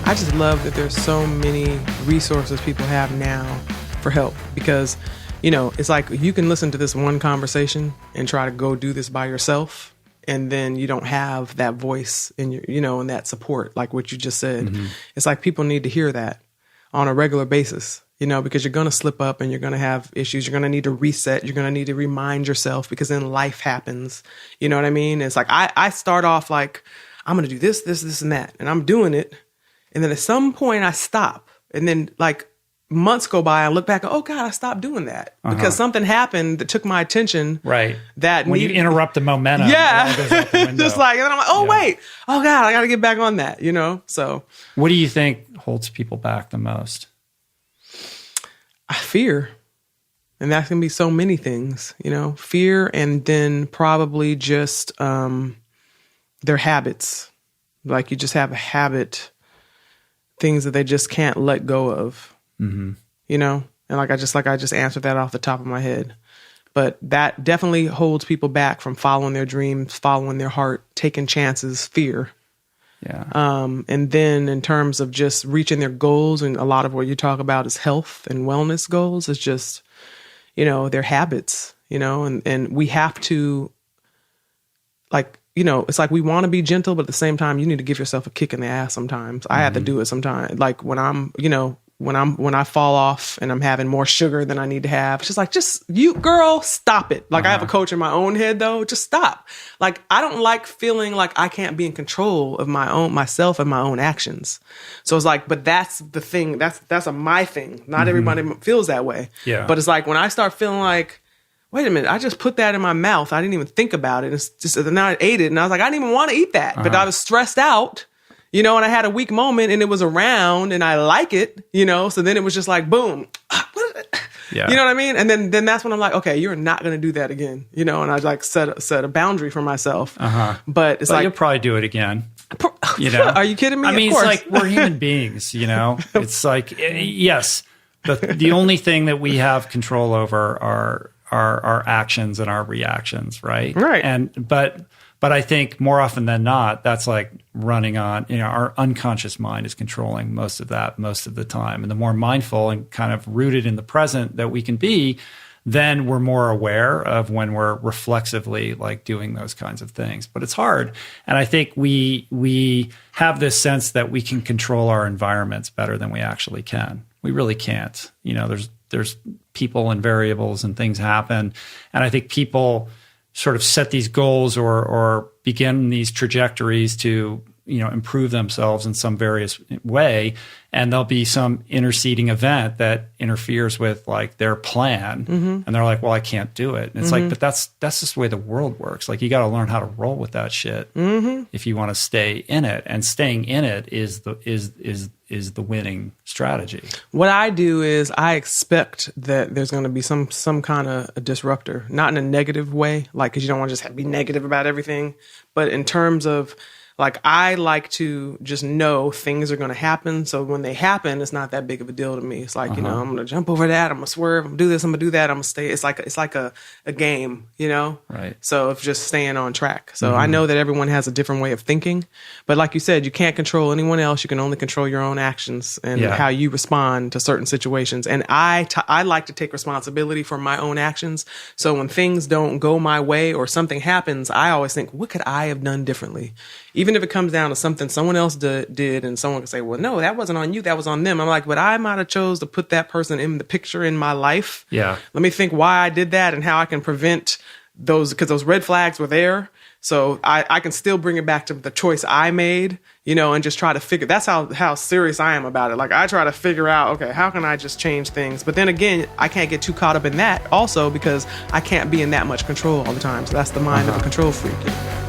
I just love that there's so many resources people have now for help, because, you know, it's like you can listen to this one conversation and try to go do this by yourself, and then you don't have that voice in your, you know, and that support, like what you just said. Mm-hmm. It's like people need to hear that on a regular basis, you know, because you're going to slip up and you're going to have issues. You're going to need to reset. You're going to need to remind yourself, because then life happens. You know what I mean? It's like I start off like, I'm going to do this, this, this, and that. And I'm doing it. And then at some point I stop. And then like months go by, I look back, oh God, I stopped doing that because something happened that took my attention. Right. That when you interrupt the momentum. Yeah. It all goes out the window. Just like, and I'm like, oh wait, oh God, I got to get back on that, you know? So what do you think holds people back the most? Fear. And that can be so many things, you know, fear, and then probably just their habits. Like you just have a habit, things that they just can't let go of, you know? And I just answered that off the top of my head. But that definitely holds people back from following their dreams, following their heart, taking chances, fear. Yeah. And then in terms of just reaching their goals, and a lot of what you talk about is health and wellness goals, is just, you know, their habits, you know, and we have to, like, you know, it's like we want to be gentle, but at the same time, you need to give yourself a kick in the ass sometimes. I have to do it sometimes. Like when I'm, you know, when I fall off and I'm having more sugar than I need to have, it's just like, you girl, stop it. Like I have a coach in my own head though, just stop. Like I don't like feeling like I can't be in control of myself and my own actions. So it's like, but that's the thing. That's my thing. Not everybody feels that way. Yeah. But it's like when I start feeling like, wait a minute, I just put that in my mouth. I didn't even think about it. It's just, now I ate it and I was like, I didn't even want to eat that, but I was stressed out, you know, and I had a weak moment and it was around and I like it, you know? So then it was just like, boom. Yeah. You know what I mean? And then that's when I'm like, okay, you're not going to do that again, you know? And I like set a boundary for myself. But it's like, you'll probably do it again. You know? Are you kidding me? I mean, of course. it's like we're human beings, you know? It's like, yes, the only thing that we have control over are our actions and our reactions, right? Right. But I think more often than not, that's like running on, you know, our unconscious mind is controlling most of that most of the time. And the more mindful and kind of rooted in the present that we can be, then we're more aware of when we're reflexively like doing those kinds of things. But it's hard. And I think we have this sense that we can control our environments better than we actually can. We really can't. You know, there's people and variables and things happen. And I think people sort of set these goals or begin these trajectories to, you know, improve themselves in some various way. And there'll be some interceding event that interferes with like their plan. And they're like, well, I can't do it. And it's like, but that's just the way the world works. Like you got to learn how to roll with that shit if you want to stay in it. And staying in it is the winning strategy. What I do is I expect that there's going to be some kind of a disruptor, not in a negative way, like, because you don't want to just be negative about everything, but in terms of like, I like to just know things are going to happen. So when they happen, it's not that big of a deal to me. It's like, you know, I'm going to jump over that. I'm going to swerve. I'm going to do this. I'm going to do that. I'm going to stay. It's like a game, you know? Right. So of just staying on track. So I know that everyone has a different way of thinking, but like you said, you can't control anyone else. You can only control your own actions and how you respond to certain situations. And I like to take responsibility for my own actions. So when things don't go my way or something happens, I always think, what could I have done differently? Even if it comes down to something someone else did and someone can say, well, no, that wasn't on you, that was on them. I'm like, but I might have chose to put that person in the picture in my life. Yeah. Let me think why I did that and how I can prevent those, because those red flags were there. So I can still bring it back to the choice I made, you know, and just try to figure, that's how serious I am about it. Like I try to figure out, okay, how can I just change things? But then again, I can't get too caught up in that also because I can't be in that much control all the time. So that's the mind of a control freak.